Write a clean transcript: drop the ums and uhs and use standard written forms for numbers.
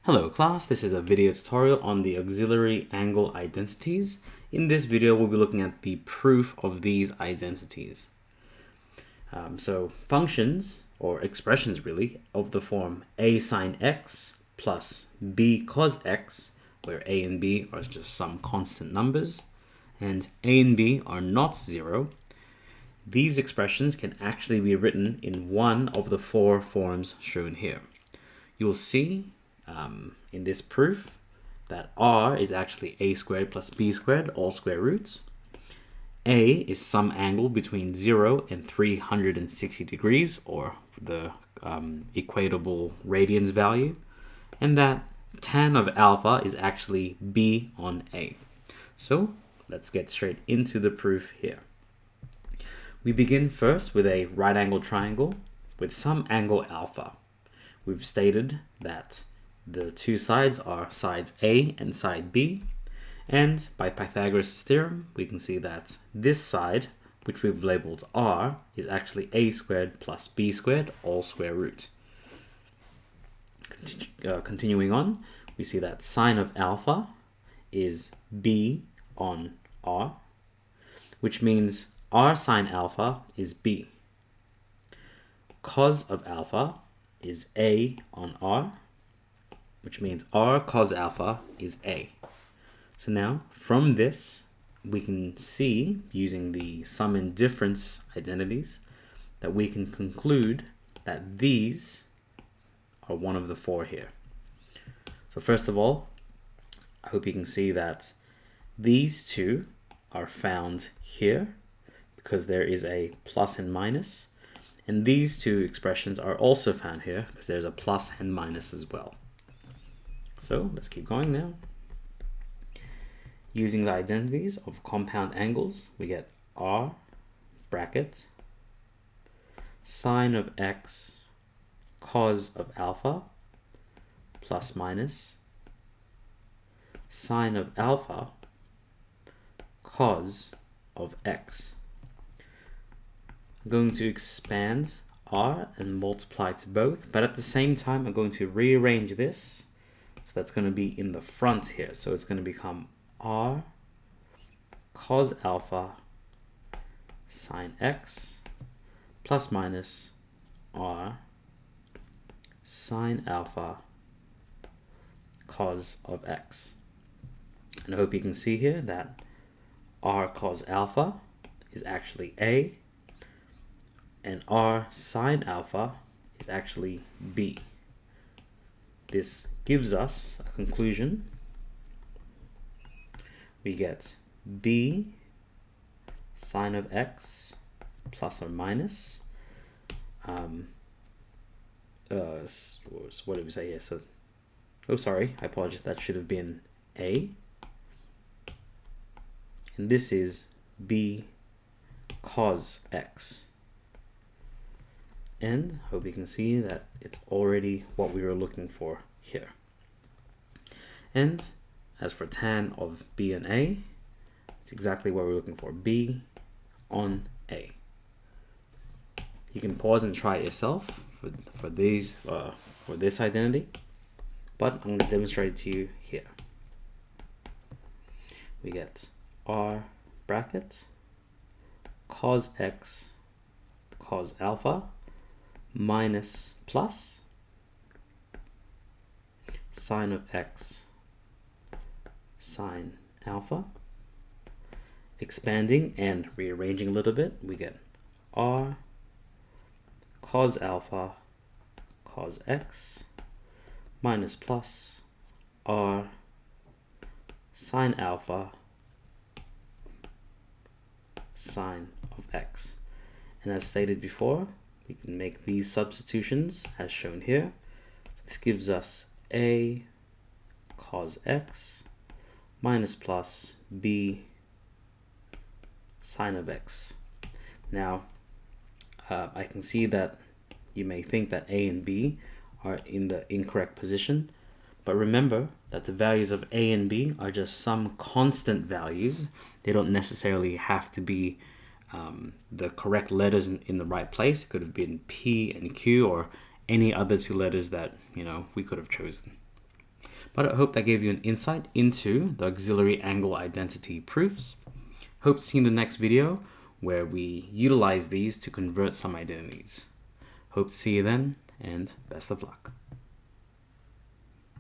Hello class, this is a video tutorial on the auxiliary angle identities. In this video, we'll be looking at the proof of these identities. So functions, or expressions really, of the form a sine x plus b cos x, where a and b are just some constant numbers, and a and b are not zero. These expressions can actually be written in one of the four forms shown here. You'll see in this proof that r is actually a squared plus b squared, all square roots. A is some angle between 0 and 360 degrees, or the equatable radians value, and that tan of alpha is actually b on a. So let's get straight into the proof here. We begin first with a right angle triangle with some angle alpha. We've stated that the two sides are sides A and side B, and by Pythagoras' theorem we can see that this side, which we've labeled r, is actually a squared plus b squared, all square root. Continuing on, we see that sine of alpha is b on r, which means r sine alpha is b. Cos of alpha is a on r, which means r cos alpha is a. So now, from this, we can see, using the sum and difference identities, that we can conclude that these are one of the four here. So first of all, I hope you can see that these two are found here because there is a plus and minus, and these two expressions are also found here because there's a plus and minus as well. So let's keep going now. Using the identities of compound angles, we get r bracket sine of x cos of alpha plus minus sine of alpha cos of x. I'm going to expand r and multiply to both, but at the same time I'm going to rearrange this. So that's going to be in the front here. So it's going to become r cos alpha sine x plus minus r sine alpha cos of x. And I hope you can see here that r cos alpha is actually a, and r sine alpha is actually b. This gives us a conclusion. We get b sine of x plus or minus. So what did we say here? So, oh, sorry, I apologize. That should have been a. And this is b cos x. And I hope you can see that it's already what we were looking for here. And as for tan of b and a, it's exactly what we're looking for, b on a. You can pause and try it yourself for this identity, but I'm going to demonstrate it to you here. We get r bracket cos x cos alpha minus plus sine of x sine alpha. Expanding and rearranging a little bit, we get r cos alpha cos x minus plus r sine alpha sine of x. And as stated before, we can make these substitutions as shown here. This gives us a cos x minus plus b sine of x. Now, I can see that you may think that a and b are in the incorrect position, but remember that the values of a and b are just some constant values. They don't necessarily have to be the correct letters in the right place. It could have been P and Q or any other two letters that we could have chosen. But I hope that gave you an insight into the auxiliary angle identity proofs. Hope to see you in the next video where we utilize these to convert some identities. Hope to see you then, and best of luck.